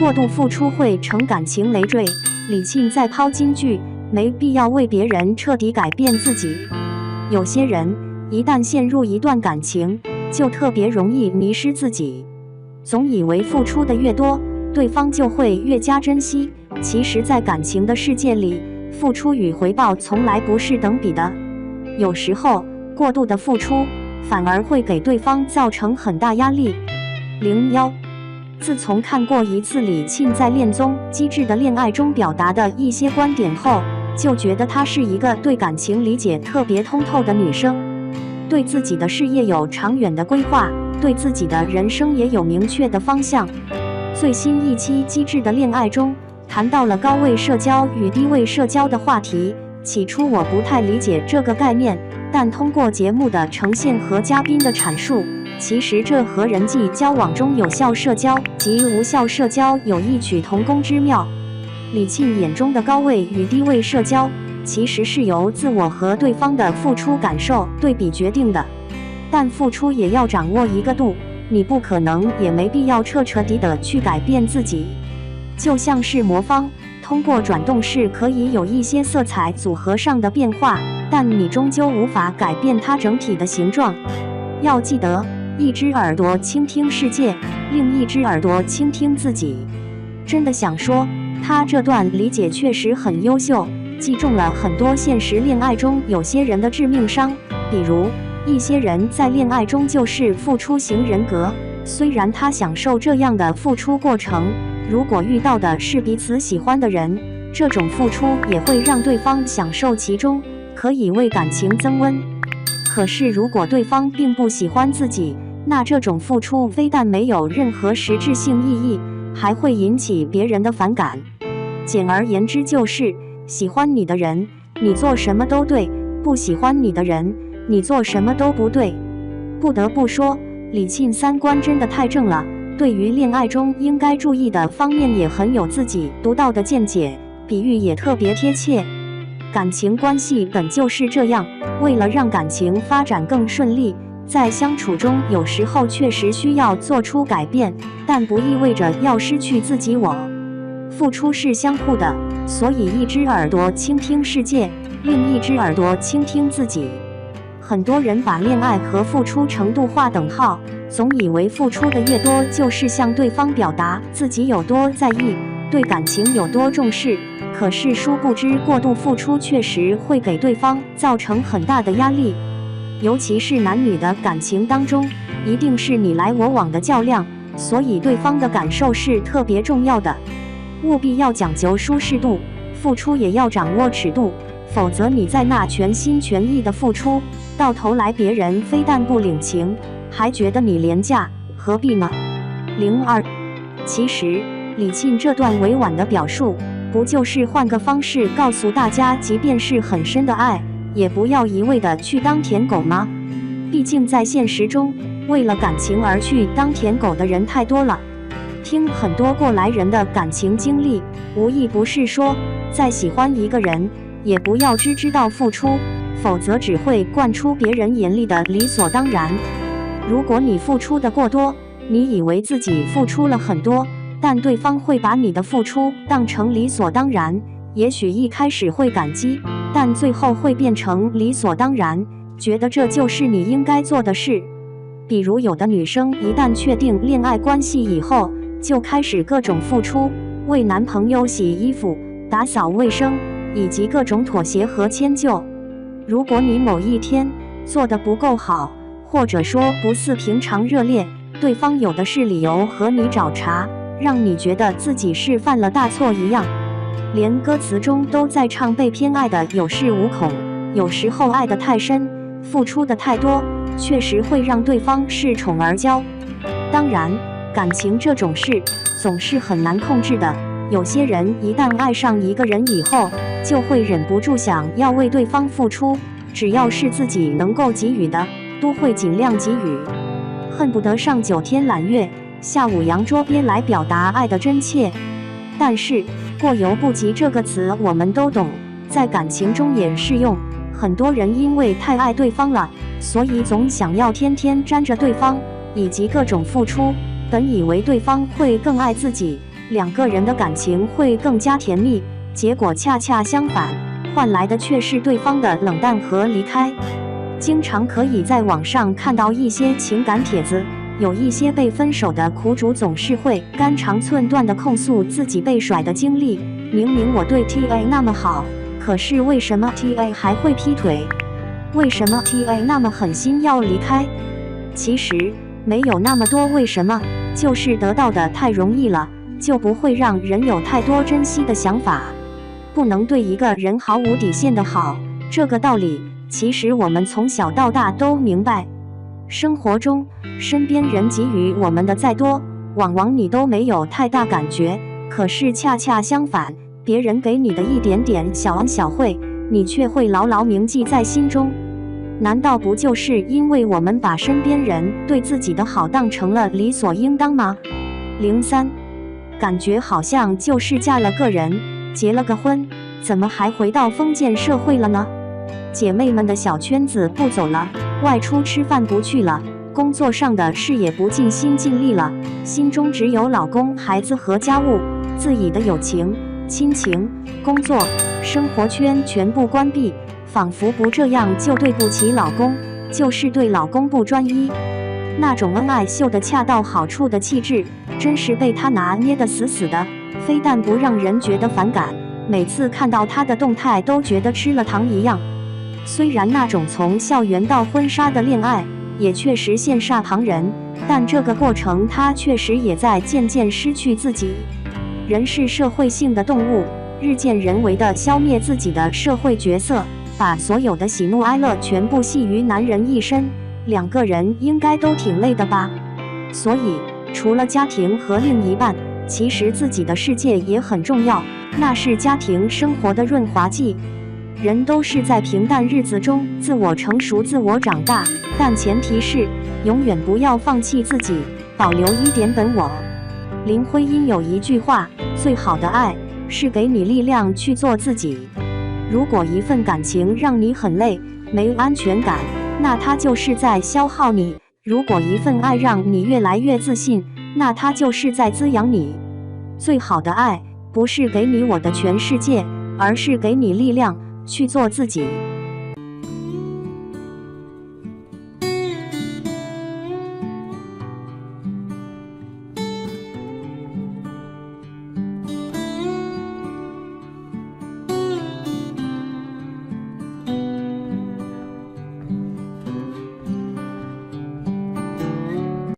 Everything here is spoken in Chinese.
过度付出会成感情累赘。李沁再抛金句，没必要为别人彻底改变自己。有些人一旦陷入一段感情，就特别容易迷失自己，总以为付出的越多，对方就会越加珍惜。其实，在感情的世界里，付出与回报从来不是等比的。有时候，过度的付出反而会给对方造成很大压力。01。自从看过一次李沁在恋综《机智的恋爱》中表达的一些观点后，就觉得她是一个对感情理解特别通透的女生，对自己的事业有长远的规划，对自己的人生也有明确的方向。最新一期《机智的恋爱》中谈到了高位社交与低位社交的话题。起初我不太理解这个概念，但通过节目的呈现和嘉宾的阐述，其实这和人际交往中有效社交及无效社交有异曲同工之妙。李沁眼中的高位与低位社交，其实是由自我和对方的付出感受对比决定的，但付出也要掌握一个度，你不可能也没必要彻底的去改变自己。就像是魔方，通过转动是可以有一些色彩组合上的变化，但你终究无法改变它整体的形状。要记得，一只耳朵倾听世界，另一只耳朵倾听自己。真的想说，他这段理解确实很优秀，击中了很多现实恋爱中有些人的致命伤。比如，一些人在恋爱中就是付出型人格，虽然他享受这样的付出过程，如果遇到的是彼此喜欢的人，这种付出也会让对方享受其中，可以为感情增温。可是如果对方并不喜欢自己，那这种付出非但没有任何实质性意义，还会引起别人的反感。简而言之就是，喜欢你的人，你做什么都对；不喜欢你的人，你做什么都不对。不得不说，李沁三观真的太正了，对于恋爱中应该注意的方面也很有自己独到的见解，比喻也特别贴切。感情关系本就是这样，为了让感情发展更顺利，在相处中有时候确实需要做出改变，但不意味着要失去自己我。付出是相互的，所以一只耳朵倾听世界，另一只耳朵倾听自己。很多人把恋爱和付出程度划等号，总以为付出的越多就是向对方表达自己有多在意，对感情有多重视。可是殊不知，过度付出确实会给对方造成很大的压力，尤其是男女的感情当中，一定是你来我往的较量，所以对方的感受是特别重要的，务必要讲究舒适度，付出也要掌握尺度，否则你在那全心全意的付出，到头来别人非但不领情，还觉得你廉价，何必呢？02。其实李沁这段委婉的表述，不就是换个方式告诉大家，即便是很深的爱，也不要一味的去当舔狗吗？毕竟在现实中，为了感情而去当舔狗的人太多了。听很多过来人的感情经历，无一不是说，再喜欢一个人，也不要只知道付出，否则只会惯出别人眼里的理所当然。如果你付出的过多，你以为自己付出了很多，但对方会把你的付出当成理所当然，也许一开始会感激，但最后会变成理所当然，觉得这就是你应该做的事。比如有的女生一旦确定恋爱关系以后，就开始各种付出，为男朋友洗衣服、打扫卫生，以及各种妥协和迁就。如果你某一天做得不够好，或者说不似平常热烈，对方有的是理由和你找茬，让你觉得自己是犯了大错一样。连歌词中都在唱被偏爱的有恃无恐，有时候爱得太深，付出的太多，确实会让对方恃宠而骄。当然，感情这种事总是很难控制的，有些人一旦爱上一个人以后，就会忍不住想要为对方付出，只要是自己能够给予的，都会尽量给予，恨不得上9天揽月，下午扬桌边来表达爱的真切。但是过犹不及这个词我们都懂，在感情中也适用。很多人因为太爱对方了，所以总想要天天粘着对方，以及各种付出，本以为对方会更爱自己，两个人的感情会更加甜蜜。结果恰恰相反，换来的却是对方的冷淡和离开。经常可以在网上看到一些情感帖子，有一些被分手的苦主总是会肝肠寸断地控诉自己被甩的经历。明明我对 TA 那么好，可是为什么 TA 还会劈腿？为什么 TA 那么狠心要离开？其实没有那么多为什么，就是得到的太容易了，就不会让人有太多珍惜的想法。不能对一个人毫无底线的好，这个道理其实我们从小到大都明白。生活中，身边人给予我们的再多，往往你都没有太大感觉。可是恰恰相反，别人给你的一点点小恩小惠，你却会牢牢铭记在心中。难道不就是因为我们把身边人对自己的好当成了理所应当吗？03，感觉好像就是嫁了个人，结了个婚，怎么还回到封建社会了呢？姐妹们的小圈子不走了，外出吃饭不去了，工作上的事也不尽心尽力了，心中只有老公、孩子和家务，自己的友情、亲情、工作、生活圈全部关闭，仿佛不这样就对不起老公，就是对老公不专一。那种恩爱秀的恰到好处的气质，真是被他拿捏得死死的，非但不让人觉得反感，每次看到他的动态都觉得吃了糖一样。虽然那种从校园到婚纱的恋爱也确实羡煞旁人，但这个过程他确实也在渐渐失去自己。人是社会性的动物，日渐人为地消灭自己的社会角色，把所有的喜怒哀乐全部系于男人一身，两个人应该都挺累的吧。所以除了家庭和另一半，其实自己的世界也很重要，那是家庭生活的润滑剂。人都是在平淡日子中自我成熟、自我长大，但前提是永远不要放弃自己，保留一点本我。林徽因有一句话：最好的爱是给你力量去做自己。如果一份感情让你很累，没安全感，那它就是在消耗你；如果一份爱让你越来越自信，那它就是在滋养你。最好的爱不是给你我的全世界，而是给你力量去做自己。